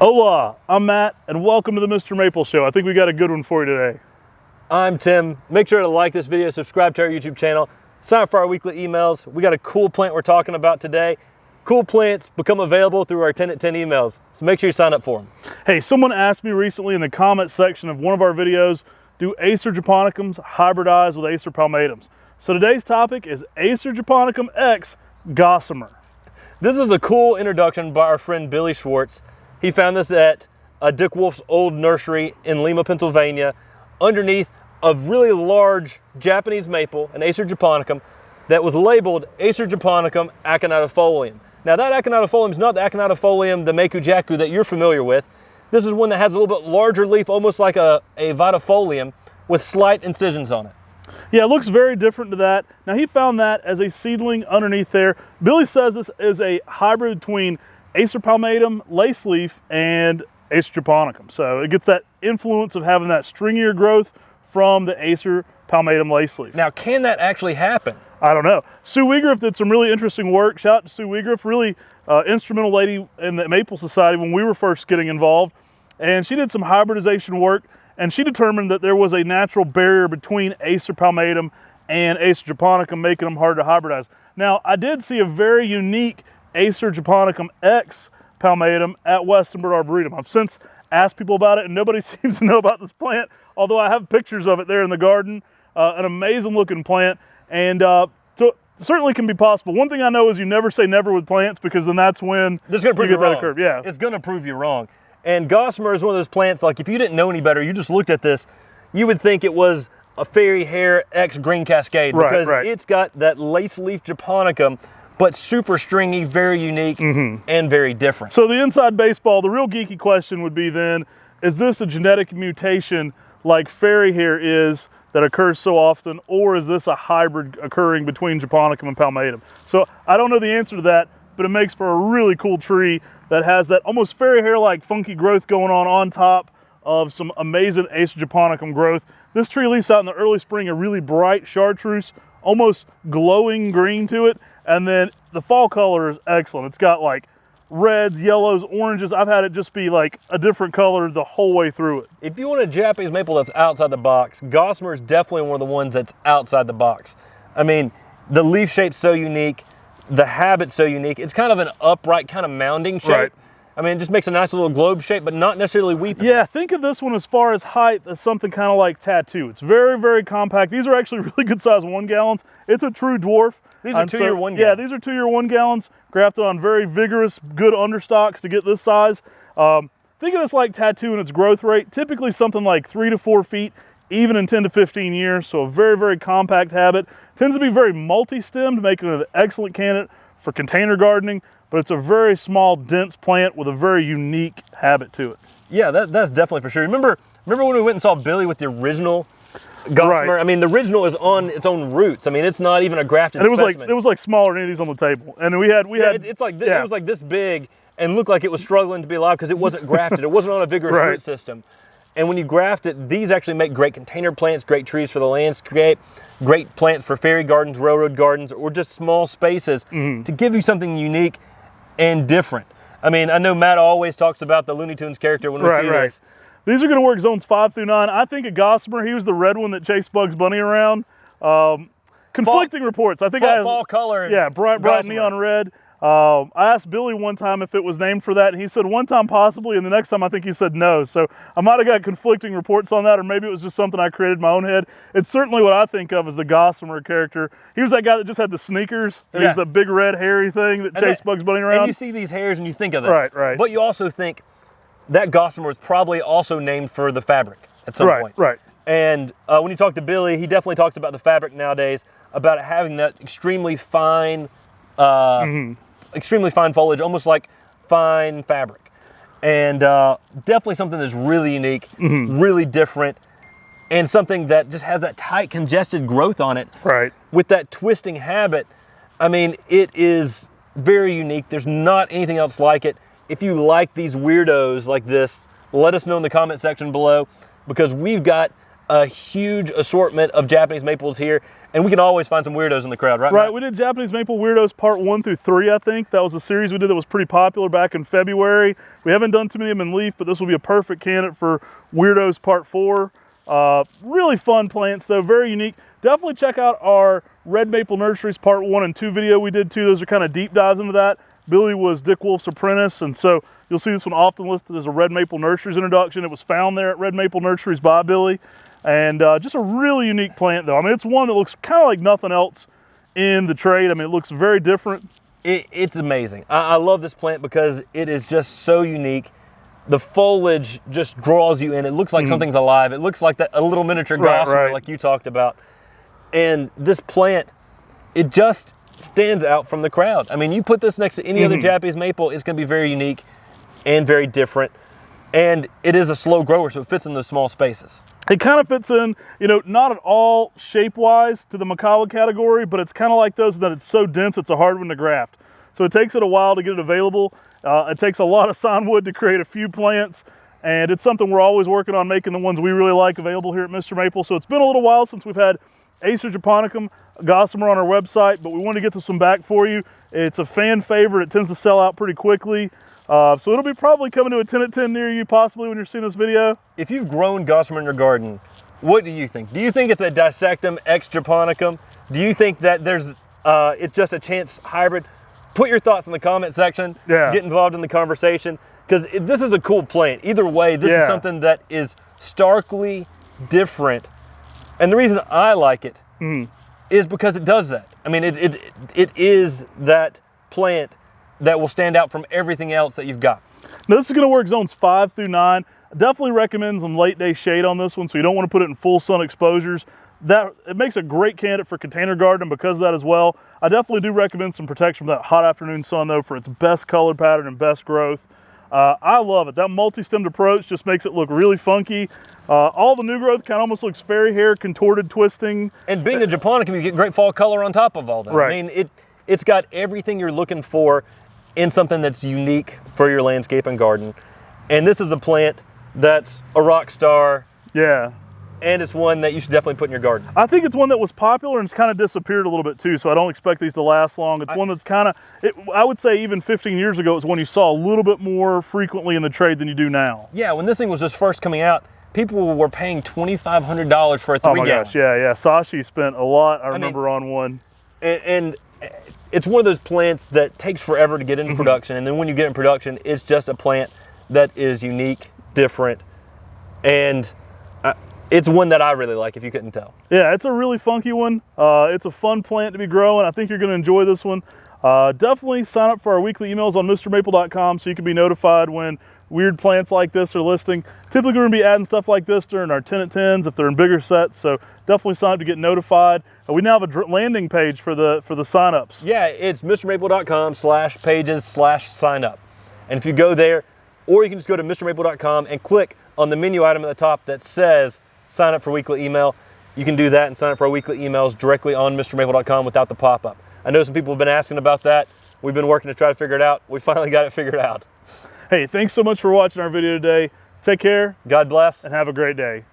Hola, I'm Matt, and welcome to the Mr. Maple Show. I think we got a good one for you today. I'm Tim. Make sure to like this video, subscribe to our YouTube channel, sign up for our weekly emails. We got a cool plant we're talking about today. Cool plants become available through our 10 at 10 emails, so make sure you sign up for them. Hey, someone asked me recently in the comment section of one of our videos, do Acer japonicums hybridize with Acer palmatums? So today's topic is Acer japonicum X Gossamer. This is a cool introduction by our friend Billy Schwartz. He found this at Dick Wolf's old nursery in Lima, Pennsylvania, underneath a really large Japanese maple, an Acer japonicum, that was labeled Acer japonicum aconitifolium. Now that aconitifolium is not the aconitifolium, the Meikujaku that you're familiar with. This is one that has a little bit larger leaf, almost like a vitifolium, with slight incisions on it. Yeah, it looks very different to that. Now he found that as a seedling underneath there. Billy says this is a hybrid between Acer palmatum, lace leaf, and Acer japonicum. So it gets that influence of having that stringier growth from the Acer palmatum lace leaf. Now, can that actually happen? I don't know. Sue Weigriff did some really interesting work. Shout out to Sue Weigriff, really instrumental lady in the Maple Society when we were first getting involved. And she did some hybridization work, and she determined that there was a natural barrier between Acer palmatum and Acer japonicum, making them hard to hybridize. Now, I did see a very unique Acer japonicum X palmatum at Westonbirt Arboretum. I've since asked people about it, and nobody seems to know about this plant, although I have pictures of it there in the garden. An amazing looking plant, and so it certainly can be possible. One thing I know is you never say never with plants, because then that's when this is going to prove you you get wrong. that curve. Yeah, it's going to prove you wrong. And Gossamer is one of those plants, like if you didn't know any better, you just looked at this, you would think it was a Fairy Hair X Green Cascade, because it's got that lace leaf japonicum, but super stringy, very unique, and very different. So the inside baseball, the real geeky question would be then, is this a genetic mutation like Fairy Hair is that occurs so often, or is this a hybrid occurring between japonicum and palmatum? So I don't know the answer to that, but it makes for a really cool tree that has that almost Fairy Hair-like funky growth going on top of some amazing Acer japonicum growth. This tree leaves out in the early spring a really bright chartreuse, almost glowing green to it. And then the fall color is excellent. It's got like reds, yellows, oranges. I've had it just be like a different color the whole way through it. If you want a Japanese maple that's outside the box, Gossamer is definitely one of the ones that's outside the box. I mean, the leaf shape's so unique, the habit's so unique. It's kind of an upright, kind of mounding shape. Right. I mean, it just makes a nice little globe shape, but not necessarily weeping. Yeah, think of this one as far as height as something kind of like Tattoo. It's very, very compact. These are actually really good size 1 gallons. It's a true dwarf. These are 2-year 1 gallons. Yeah, these are 2-year 1 gallons, grafted on very vigorous, good understocks to get this size. Think of this like Tattoo in its growth rate, typically something like 3 to 4 feet, even in 10 to 15 years. So a very, very compact habit. Tends to be very multi-stemmed, making it an excellent candidate for container gardening, but it's a very small, dense plant with a very unique habit to it. Yeah, that's definitely for sure. Remember when we went and saw Billy with the original Gossamer? Right. I mean, the original is on its own roots. I mean, it's not even a grafted and it was specimen. like it was like smaller than any of these on the table. And we had it's like it was like this big and looked like it was struggling to be alive because it wasn't grafted. It wasn't on a vigorous root system. And when you graft it, these actually make great container plants, great trees for the landscape, great plants for fairy gardens, railroad gardens, or just small spaces to give you something unique and different. I mean, I know Matt always talks about the Looney Tunes character when we see this. These are going to work zones 5 through 9. I think a Gossamer, he was the red one that chased Bugs Bunny around. Conflicting reports. I think fall color. Yeah, bright neon red. I asked Billy one time if it was named for that, and he said one time possibly, and the next time I think he said no. So I might have got conflicting reports on that, or maybe it was just something I created in my own head. It's certainly what I think of as the Gossamer character. He was that guy that just had the sneakers, and he's the big red hairy thing that chased Bugs Bunny around. And you see these hairs and you think of that. Right. But you also think that Gossamer was probably also named for the fabric at some point. Right. And when you talk to Billy, he definitely talks about the fabric nowadays, about it having that extremely fine foliage, almost like fine fabric. And definitely something that's really unique, really different, and something that just has that tight, congested growth on it. Right. With that twisting habit. I mean, it is very unique. There's not anything else like it. If you like these weirdos like this, let us know in the comment section below, because we've got a huge assortment of Japanese maples here, and we can always find some weirdos in the crowd, right? Right, Matt? we did Japanese Maple Weirdos Part 1 through 3, I think. That was a series we did that was pretty popular back in February. We haven't done too many of them in leaf, but this will be a perfect candidate for Weirdos Part 4. Really fun plants, though, very unique. Definitely check out our Red Maple Nurseries Part 1 and 2 video we did, too. Those are kind of deep dives into that. Billy was Dick Wolf's apprentice, and so you'll see this one often listed as a Red Maple Nurseries introduction. It was found there at Red Maple Nurseries by Billy. And just a really unique plant, though. I mean, it's one that looks kind of like nothing else in the trade. I mean, it looks very different. It's amazing. I love this plant because it is just so unique. The foliage just draws you in. It looks like something's alive. It looks like a little miniature gossamer, right. like you talked about. And this plant, it just stands out from the crowd. I mean, you put this next to any other Japanese maple, it's going to be very unique and very different. And it is a slow grower, so it fits in those small spaces. It kind of fits in, you know, not at all shape-wise to the Macala category, but it's kind of like those that it's so dense, it's a hard one to graft. So it takes it a while to get it available. It takes a lot of sign wood to create a few plants, and it's something we're always working on making the ones we really like available here at Mr. Maple. So it's been a little while since we've had Acer japonicum gossamer on our website, but we want to get this one back for you. It's a fan favorite. It tends to sell out pretty quickly. So it'll be probably coming to a 10 at 10 near you possibly when you're seeing this video. If you've grown gossamer in your garden, what do you think? Do you think it's a dissectum ex japonicum? Do you think that it's just a chance hybrid? Put your thoughts in the comment section. Yeah. Get involved in the conversation, because this is a cool plant. Either way, this is something that is starkly different. And the reason I like it is because it does that. I mean, it is that plant that will stand out from everything else that you've got. Now this is going to work zones 5 through 9. I definitely recommend some late day shade on this one, so you don't want to put it in full sun exposures. It makes a great candidate for container gardening because of that as well. I definitely do recommend some protection from that hot afternoon sun though for its best color pattern and best growth. I love it. That multi-stemmed approach just makes it look really funky. All the new growth kind of almost looks fairy hair, contorted, twisting. And being a japonicum, you get great fall color on top of all that. Right. I mean, it's got everything you're looking for in something that's unique for your landscape and garden. And this is a plant that's a rock star. Yeah. And it's one that you should definitely put in your garden. I think it's one that was popular and it's kind of disappeared a little bit too, so I don't expect these to last long. It's one that's kind of, I would say even 15 years ago, it was one you saw a little bit more frequently in the trade than you do now. Yeah, when this thing was just first coming out, people were paying $2,500 for a 3 gallon. Oh my gosh, yeah. Sashi spent a lot, I remember, on one. And it's one of those plants that takes forever to get into production, and then when you get in production, it's just a plant that is unique, different, and it's one that I really like, if you couldn't tell. Yeah, it's a really funky one. It's a fun plant to be growing. I think you're going to enjoy this one. Definitely sign up for our weekly emails on MrMaple.com so you can be notified when weird plants like this are listing. Typically, we're going to be adding stuff like this during our 10 at 10s if they're in bigger sets, so definitely sign up to get notified. We now have a landing page for the sign-ups. Yeah, it's MrMaple.com/pages/sign up. And if you go there, or you can just go to MrMaple.com and click on the menu item at the top that says sign up for weekly email. You can do that and sign up for our weekly emails directly on MrMaple.com without the pop-up. I know some people have been asking about that. We've been working to try to figure it out. We finally got it figured out. Hey, thanks so much for watching our video today. Take care. God bless. And have a great day.